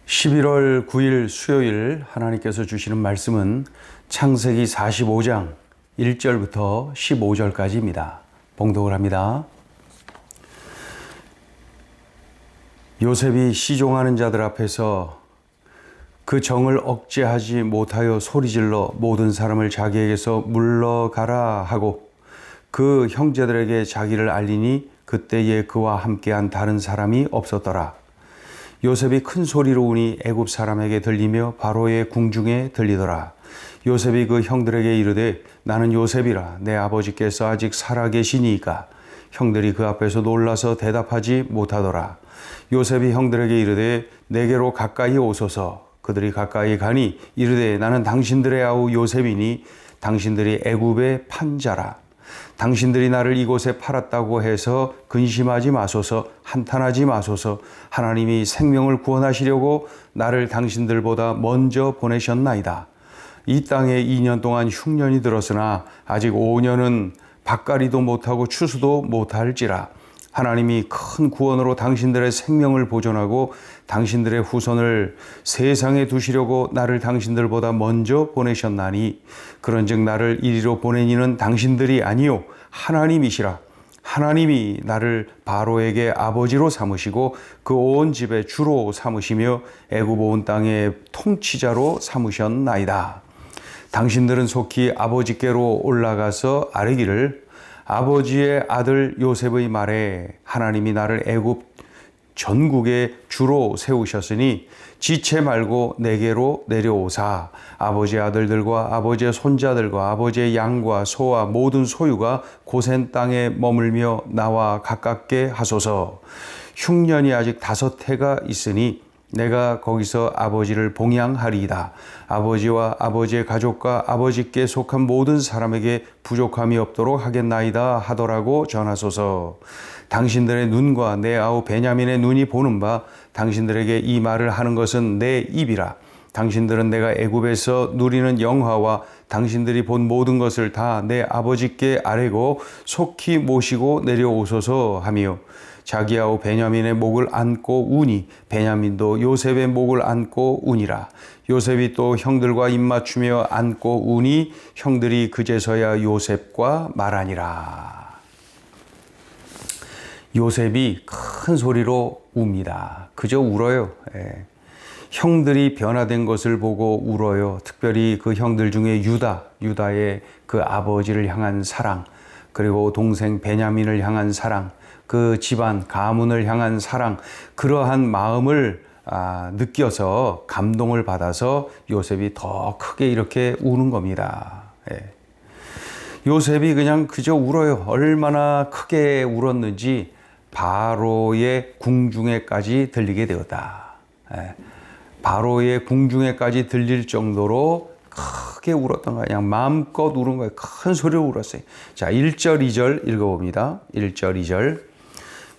11월 9일 수요일 하나님께서 주시는 말씀은 창세기 45장 1절부터 15절까지입니다. 봉독을 합니다. 요셉이 시종하는 자들 앞에서 그 정을 억제하지 못하여 소리질러 모든 사람을 자기에게서 물러가라 하고 그 형제들에게 자기를 알리니 그때에 그와 함께한 다른 사람이 없었더라. 요셉이 큰 소리로 우니 애굽 사람에게 들리며 바로의 궁중에 들리더라. 요셉이 그 형들에게 이르되 나는 요셉이라 내 아버지께서 아직 살아 계시니이까. 형들이 그 앞에서 놀라서 대답하지 못하더라. 요셉이 형들에게 이르되 내게로 가까이 오소서. 그들이 가까이 가니 이르되 나는 당신들의 아우 요셉이니 당신들이 애굽의 판자라. 당신들이 나를 이곳에 팔았다고 해서 근심하지 마소서, 한탄하지 마소서. 하나님이 생명을 구원하시려고 나를 당신들보다 먼저 보내셨나이다. 이 땅에 2년 동안 흉년이 들었으나 아직 5년은 밭갈이도 못하고 추수도 못할지라. 하나님이 큰 구원으로 당신들의 생명을 보존하고 당신들의 후손을 세상에 두시려고 나를 당신들보다 먼저 보내셨나니 그런즉 나를 이리로 보내니는 당신들이 아니요 하나님이시라. 하나님이 나를 바로에게 아버지로 삼으시고 그 온 집의 주로 삼으시며 애굽 온 땅의 통치자로 삼으셨나이다. 당신들은 속히 아버지께로 올라가서 아뢰기를 아버지의 아들 요셉의 말에 하나님이 나를 애굽 전국의 주로 세우셨으니 지체 말고 내게로 내려오사 아버지의 아들들과 아버지의 손자들과 아버지의 양과 소와 모든 소유가 고센 땅에 머물며 나와 가깝게 하소서. 흉년이 아직 5해가 있으니 내가 거기서 아버지를 봉양하리이다. 아버지와 아버지의 가족과 아버지께 속한 모든 사람에게 부족함이 없도록 하겠나이다 하더라고 전하소서. 당신들의 눈과 내 아우 베냐민의 눈이 보는 바 당신들에게 이 말을 하는 것은 내 입이라. 당신들은 내가 애굽에서 누리는 영화와 당신들이 본 모든 것을 다 내 아버지께 아뢰고 속히 모시고 내려오소서 하며 자기 아우 베냐민의 목을 안고 우니 베냐민도 요셉의 목을 안고 우니라. 요셉이 또 형들과 입맞추며 안고 우니 형들이 그제서야 요셉과 말하니라. 요셉이 큰 소리로 웁니다. 그저 울어요. 형들이 변화된 것을 보고 울어요. 특별히 그 형들 중에 유다의 그 아버지를 향한 사랑, 그리고 동생 베냐민을 향한 사랑, 그 집안 가문을 향한 사랑, 그러한 마음을 느껴서 감동을 받아서 요셉이 더 크게 이렇게 우는 겁니다. 요셉이 그저 울어요. 얼마나 크게 울었는지 바로의 궁중에까지 들리게 되었다. 바로의 궁중에까지 들릴 정도로 크게 울었던 거예요. 그냥 마음껏 울은 거예요. 큰 소리로 울었어요. 자, 1절, 2절 읽어봅니다. 1절, 2절.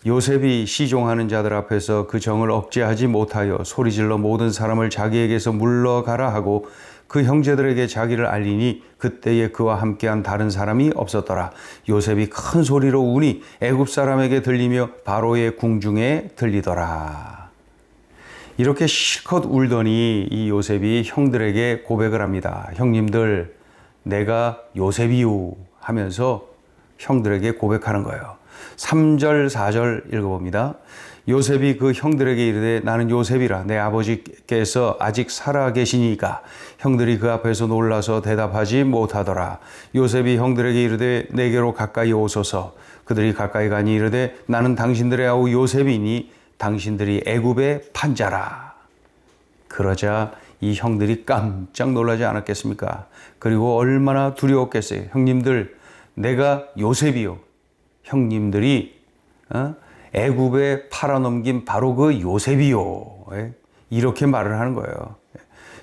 요셉이 시종하는 자들 앞에서 그 정을 억제하지 못하여 소리질러 모든 사람을 자기에게서 물러가라 하고 그 형제들에게 자기를 알리니 그때에 그와 함께한 다른 사람이 없었더라. 요셉이 큰 소리로 우니 애굽 사람에게 들리며 바로의 궁중에 들리더라. 이렇게 실컷 울더니 이 요셉이 형들에게 고백을 합니다. 형님들, 내가 요셉이요 하면서 형들에게 고백하는 거예요. 3절, 4절 읽어봅니다. 요셉이 그 형들에게 이르되 나는 요셉이라 내 아버지께서 아직 살아 계시니까. 형들이 그 앞에서 놀라서 대답하지 못하더라. 요셉이 형들에게 이르되 내게로 가까이 오소서. 그들이 가까이 가니 이르되 나는 당신들의 아우 요셉이니 당신들이 애굽의 판자라. 그러자 이 형들이 깜짝 놀라지 않았겠습니까? 그리고 얼마나 두려웠겠어요. 형님들, 내가 요셉이요. 형님들이 애굽에 팔아넘긴 바로 그 요셉이요. 이렇게 말을 하는 거예요.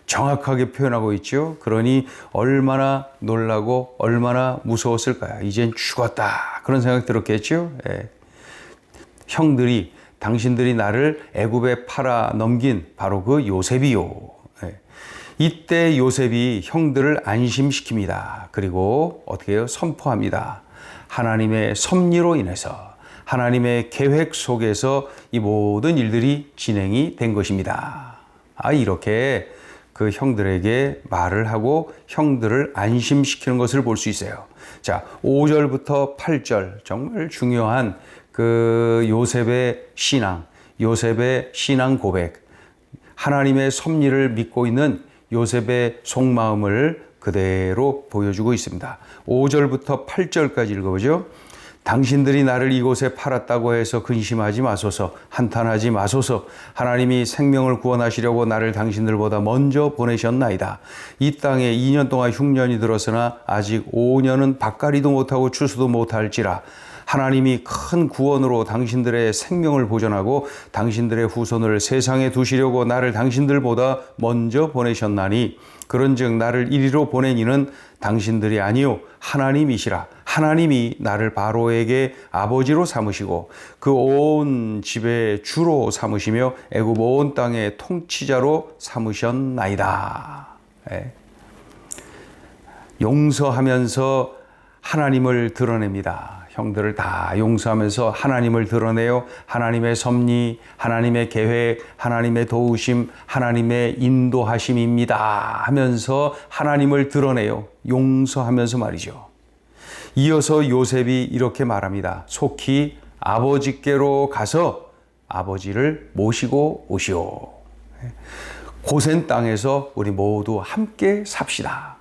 정확하게 표현하고 있죠. 그러니 얼마나 놀라고 얼마나 무서웠을까요? 이젠 죽었다. 그런 생각 들었겠죠. 형들이 당신들이 나를 애굽에 팔아넘긴 바로 그 요셉이요. 이때 요셉이 형들을 안심시킵니다. 그리고 어떻게 해요? 선포합니다. 하나님의 섭리로 인해서 하나님의 계획 속에서 이 모든 일들이 진행이 된 것입니다. 이렇게 그 형들에게 말을 하고 형들을 안심시키는 것을 볼 수 있어요. 자, 5절부터 8절 정말 중요한 그 요셉의 신앙 고백, 하나님의 섭리를 믿고 있는 요셉의 속마음을 그대로 보여주고 있습니다. 5절부터 8절까지 읽어보죠. 당신들이 나를 이곳에 팔았다고 해서 근심하지 마소서, 한탄하지 마소서. 하나님이 생명을 구원하시려고 나를 당신들보다 먼저 보내셨나이다. 이 땅에 2년 동안 흉년이 들었으나 아직 5년은 밭갈이도 못하고 추수도 못할지라. 하나님이 큰 구원으로 당신들의 생명을 보존하고 당신들의 후손을 세상에 두시려고 나를 당신들보다 먼저 보내셨나니, 그런즉 나를 이리로 보낸 이는 당신들이 아니요 하나님이시라. 하나님이 나를 바로에게 아버지로 삼으시고 그 온 집의 주로 삼으시며 애굽 온 땅의 통치자로 삼으셨나이다. 용서하면서 하나님을 드러냅니다. 형들을 다 용서하면서 하나님을 드러내요. 하나님의 섭리, 하나님의 계획, 하나님의 도우심, 하나님의 인도하심입니다 하면서 하나님을 드러내요. 용서하면서 말이죠. 이어서 요셉이 이렇게 말합니다. 속히 아버지께로 가서 아버지를 모시고 오시오. 고센 땅에서 우리 모두 함께 삽시다.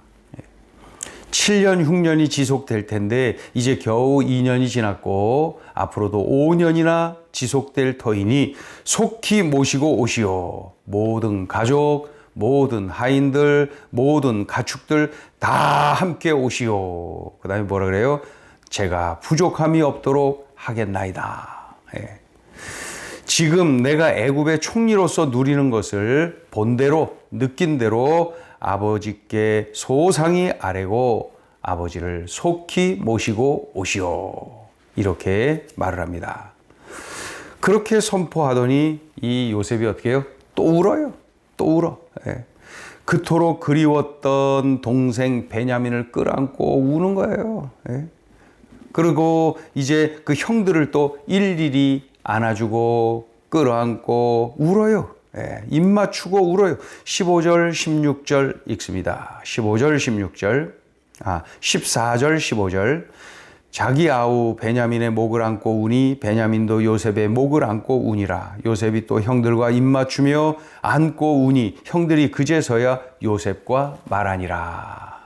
7년 흉년이 지속될 텐데 이제 겨우 2년이 지났고 앞으로도 5년이나 지속될 터이니 속히 모시고 오시오. 모든 가족, 모든 하인들, 모든 가축들 다 함께 오시오. 그 다음에 뭐라 그래요? 제가 부족함이 없도록 하겠나이다. 지금 내가 애굽의 총리로서 누리는 것을 본대로 느낀 대로 아버지께 소상히 아뢰고 아버지를 속히 모시고 오시오. 이렇게 말을 합니다. 그렇게 선포하더니 이 요셉이 어떻게 해요? 또 울어요. 또 울어. 그토록 그리웠던 동생 베냐민을 끌어안고 우는 거예요. 그리고 이제 그 형들을 또 일일이 안아주고 끌어안고 울어요. 입 맞추고 울어요. 15절, 16절 읽습니다. 15절, 16절, 14절, 15절. 자기 아우 베냐민의 목을 안고 우니 베냐민도 요셉의 목을 안고 우니라. 요셉이 또 형들과 입 맞추며 안고 우니 형들이 그제서야 요셉과 말하니라.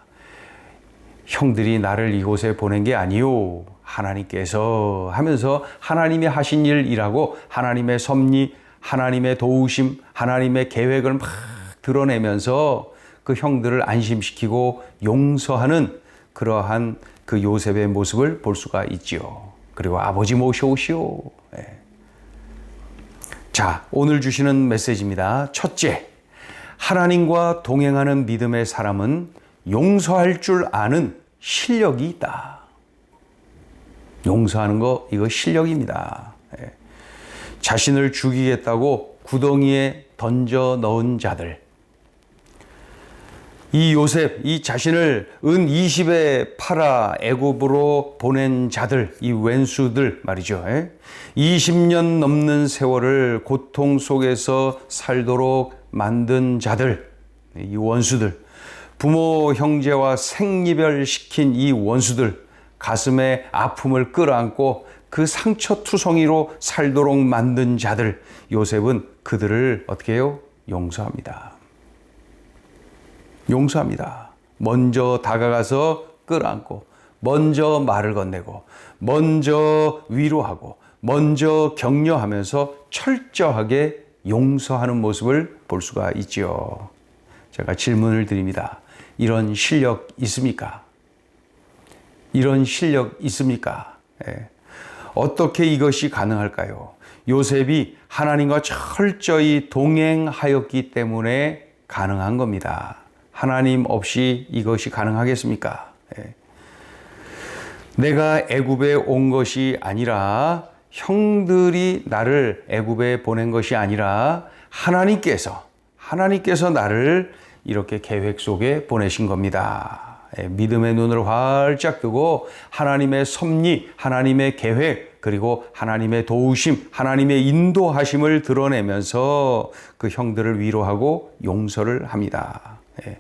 형들이 나를 이곳에 보낸 게 아니요 하나님께서 하면서 하나님이 하신 일이라고 하나님의 섭리, 하나님의 도우심, 하나님의 계획을 막 드러내면서 그 형들을 안심시키고 용서하는 그러한 그 요셉의 모습을 볼 수가 있지요. 그리고 아버지 모셔오시오. 자, 오늘 주시는 메시지입니다. 첫째, 하나님과 동행하는 믿음의 사람은 용서할 줄 아는 실력이 있다. 용서하는 거, 이거 실력입니다. 자신을 죽이겠다고 구덩이에 던져 넣은 자들. 이 요셉, 이 자신을 은 20에 팔아 애굽으로 보낸 자들, 이 왼수들 말이죠. 20년 넘는 세월을 고통 속에서 살도록 만든 자들, 이 원수들. 부모, 형제와 생이별시킨 이 원수들, 가슴에 아픔을 끌어안고 그 상처투성이로 살도록 만든 자들, 요셉은 그들을 어떻게 해요? 용서합니다. 용서합니다. 먼저 다가가서 끌어안고, 먼저 말을 건네고, 먼저 위로하고, 먼저 격려하면서 철저하게 용서하는 모습을 볼 수가 있죠. 제가 질문을 드립니다. 이런 실력 있습니까? 이런 실력 있습니까? 어떻게 이것이 가능할까요? 요셉이 하나님과 철저히 동행하였기 때문에 가능한 겁니다. 하나님 없이 이것이 가능하겠습니까? 내가 애굽에 온 것이 아니라, 형들이 나를 애굽에 보낸 것이 아니라 하나님께서 나를 이렇게 계획 속에 보내신 겁니다. 믿음의 눈을 활짝 뜨고 하나님의 섭리, 하나님의 계획, 그리고 하나님의 도우심, 하나님의 인도하심을 드러내면서 그 형들을 위로하고 용서를 합니다. 예.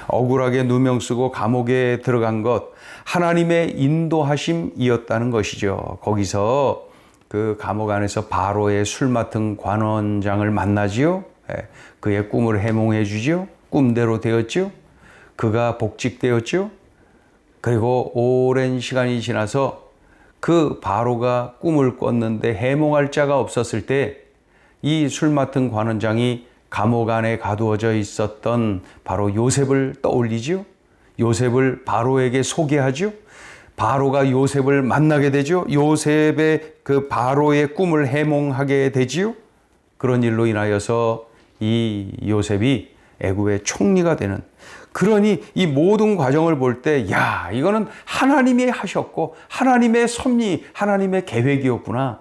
억울하게 누명 쓰고 감옥에 들어간 것, 하나님의 인도하심이었다는 것이죠. 거기서 그 감옥 안에서 바로의 술 맡은 관원장을 만나지요. 예. 그의 꿈을 해몽해 주지요. 꿈대로 되었지요. 그가 복직되었지요. 그리고 오랜 시간이 지나서 그 바로가 꿈을 꿨는데 해몽할 자가 없었을 때 이 술 맡은 관원장이 감옥 안에 가두어져 있었던 바로 요셉을 떠올리지요. 요셉을 바로에게 소개하죠. 바로가 요셉을 만나게 되죠. 요셉의 그 바로의 꿈을 해몽하게 되지요. 그런 일로 인하여서 이 요셉이 애굽의 총리가 되는, 그러니 이 모든 과정을 볼 때, 야, 이거는 하나님이 하셨고 하나님의 섭리, 하나님의 계획이었구나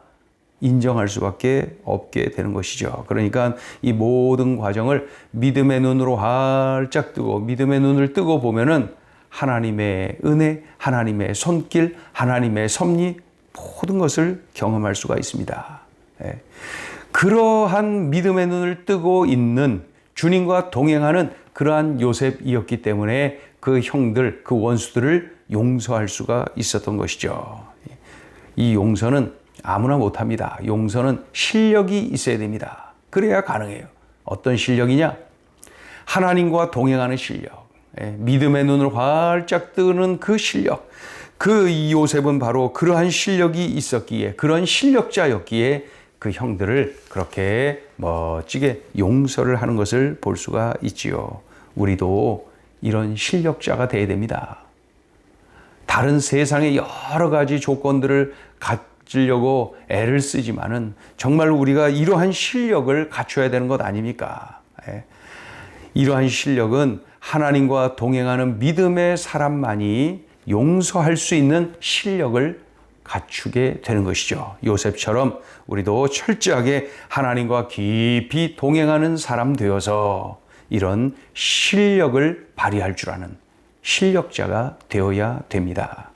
인정할 수밖에 없게 되는 것이죠. 그러니까 이 모든 과정을 믿음의 눈으로 활짝 뜨고 믿음의 눈을 뜨고 보면은 하나님의 은혜, 하나님의 손길, 하나님의 섭리, 모든 것을 경험할 수가 있습니다. 예. 그러한 믿음의 눈을 뜨고 있는 주님과 동행하는 그러한 요셉이었기 때문에 그 형들, 그 원수들을 용서할 수가 있었던 것이죠. 이 용서는 아무나 못합니다. 용서는 실력이 있어야 됩니다. 그래야 가능해요. 어떤 실력이냐? 하나님과 동행하는 실력. 믿음의 눈을 활짝 뜨는 그 실력. 그 요셉은 바로 그러한 실력이 있었기에, 그런 실력자였기에 그 형들을 그렇게 멋지게 용서를 하는 것을 볼 수가 있지요. 우리도 이런 실력자가 되어야 됩니다. 다른 세상의 여러 가지 조건들을 가지려고 애를 쓰지만은 정말 우리가 이러한 실력을 갖춰야 되는 것 아닙니까? 이러한 실력은 하나님과 동행하는 믿음의 사람만이 용서할 수 있는 실력을 갖추게 되는 것이죠. 요셉처럼 우리도 철저하게 하나님과 깊이 동행하는 사람 되어서 이런 실력을 발휘할 줄 아는 실력자가 되어야 됩니다.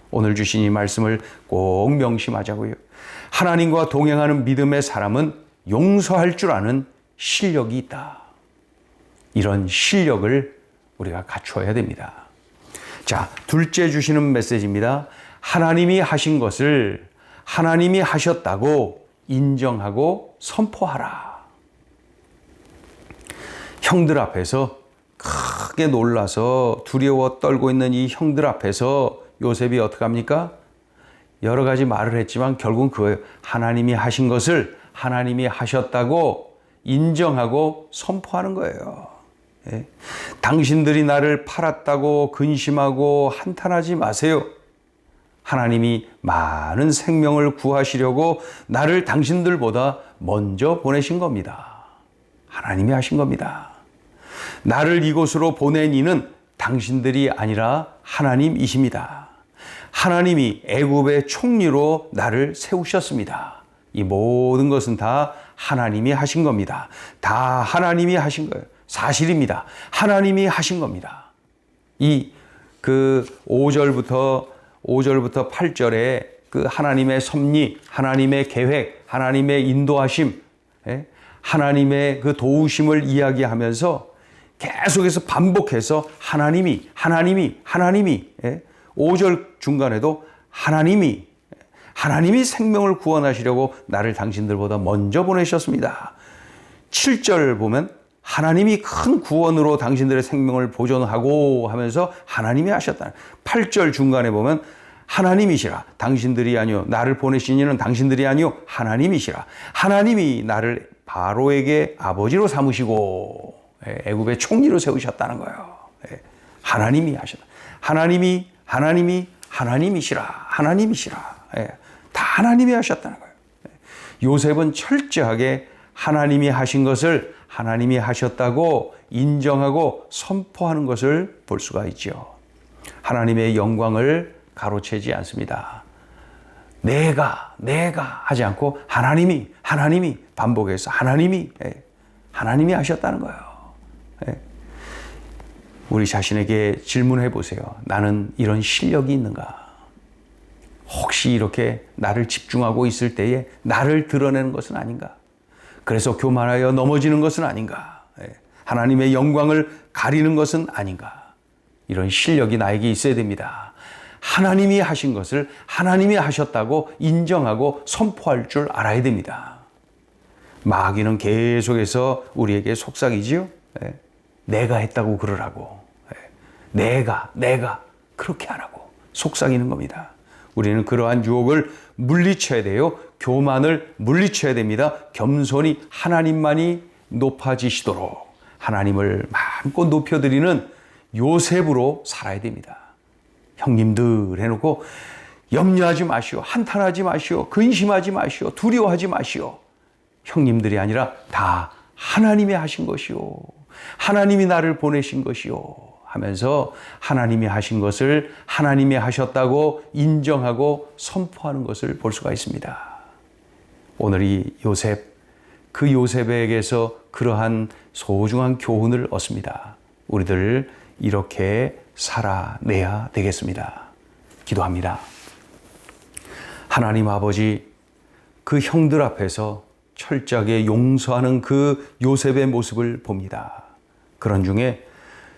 오늘 주신 이 말씀을 꼭 명심하자고요. 하나님과 동행하는 믿음의 사람은 용서할 줄 아는 실력이 있다. 이런 실력을 우리가 갖추어야 됩니다. 자, 둘째 주시는 메시지입니다. 하나님이 하신 것을 하나님이 하셨다고 인정하고 선포하라. 형들 앞에서 크게 놀라서 두려워 떨고 있는 이 형들 앞에서 요셉이 어떻게 합니까? 여러 가지 말을 했지만 결국은 그거예요. 하나님이 하신 것을 하나님이 하셨다고 인정하고 선포하는 거예요. 예. 당신들이 나를 팔았다고 근심하고 한탄하지 마세요. 하나님이 많은 생명을 구하시려고 나를 당신들보다 먼저 보내신 겁니다. 하나님이 하신 겁니다. 나를 이곳으로 보낸 이는 당신들이 아니라 하나님이십니다. 하나님이 애굽의 총리로 나를 세우셨습니다. 이 모든 것은 다 하나님이 하신 겁니다. 다 하나님이 하신 거예요. 사실입니다. 하나님이 하신 겁니다. 이 5절부터 8절에 그 하나님의 섭리, 하나님의 계획, 하나님의 인도하심, 하나님의 그 도우심을 이야기하면서 계속해서 반복해서 하나님이 5절 중간에도 하나님이 생명을 구원하시려고 나를 당신들보다 먼저 보내셨습니다. 7절 보면 하나님이 큰 구원으로 당신들의 생명을 보존하고 하면서 하나님이 하셨다. 8절 중간에 보면 하나님이시라. 당신들이 아니요. 나를 보내신 이는 당신들이 아니요. 하나님이시라. 하나님이 나를 바로에게 아버지로 삼으시고 애굽의 총리로 세우셨다는 거예요. 하나님이 하셨다. 하나님이시라. 다 하나님이 하셨다는 거예요. 요셉은 철저하게 하나님이 하신 것을 하나님이 하셨다고 인정하고 선포하는 것을 볼 수가 있죠. 하나님의 영광을 가로채지 않습니다. 내가 하지 않고 하나님이 반복해서 하나님이 하셨다는 거예요. 우리 자신에게 질문해 보세요. 나는 이런 실력이 있는가? 혹시 다시 이렇게 나를 집중하고 있을 때에 나를 드러내는 것은 아닌가? 그래서 교만하여 넘어지는 것은 아닌가? 하나님의 영광을 가리는 것은 아닌가? 이런 실력이 나에게 있어야 됩니다. 하나님이 하신 것을 하나님이 하셨다고 인정하고 선포할 줄 알아야 됩니다. 마귀는 계속해서 우리에게 속삭이지요. 내가 했다고 그러라고. 내가 그렇게 하라고 속삭이는 겁니다. 우리는 그러한 유혹을 물리쳐야 돼요. 교만을 물리쳐야 됩니다. 겸손히 하나님만이 높아지시도록 하나님을 마음껏 높여드리는 요셉으로 살아야 됩니다. 형님들 해놓고 염려하지 마시오. 한탄하지 마시오. 근심하지 마시오. 두려워하지 마시오. 형님들이 아니라 다 하나님이 하신 것이오. 하나님이 나를 보내신 것이오. 하면서 하나님이 하신 것을 하나님이 하셨다고 인정하고 선포하는 것을 볼 수가 있습니다. 오늘 이 요셉, 그 요셉에게서 그러한 소중한 교훈을 얻습니다. 우리들 이렇게 살아내야 되겠습니다. 기도합니다. 하나님 아버지, 그 형들 앞에서 철저하게 용서하는 그 요셉의 모습을 봅니다. 그런 중에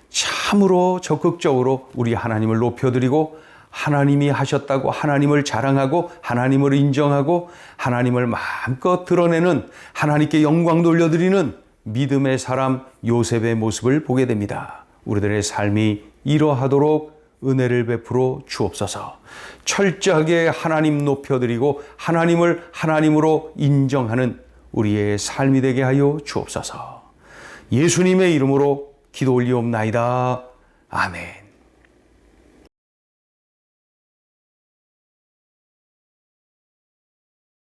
참으로 적극적으로 우리 하나님을 높여드리고 하나님이 하셨다고 하나님을 자랑하고 하나님을 인정하고 하나님을 마음껏 드러내는 하나님께 영광 돌려드리는 믿음의 사람 요셉의 모습을 보게 됩니다. 우리들의 삶이 이러하도록 은혜를 베풀어 주옵소서. 철저하게 하나님 높여드리고 하나님을 하나님으로 인정하는 우리의 삶이 되게 하여 주옵소서. 예수님의 이름으로 기도 올리옵나이다. 아멘.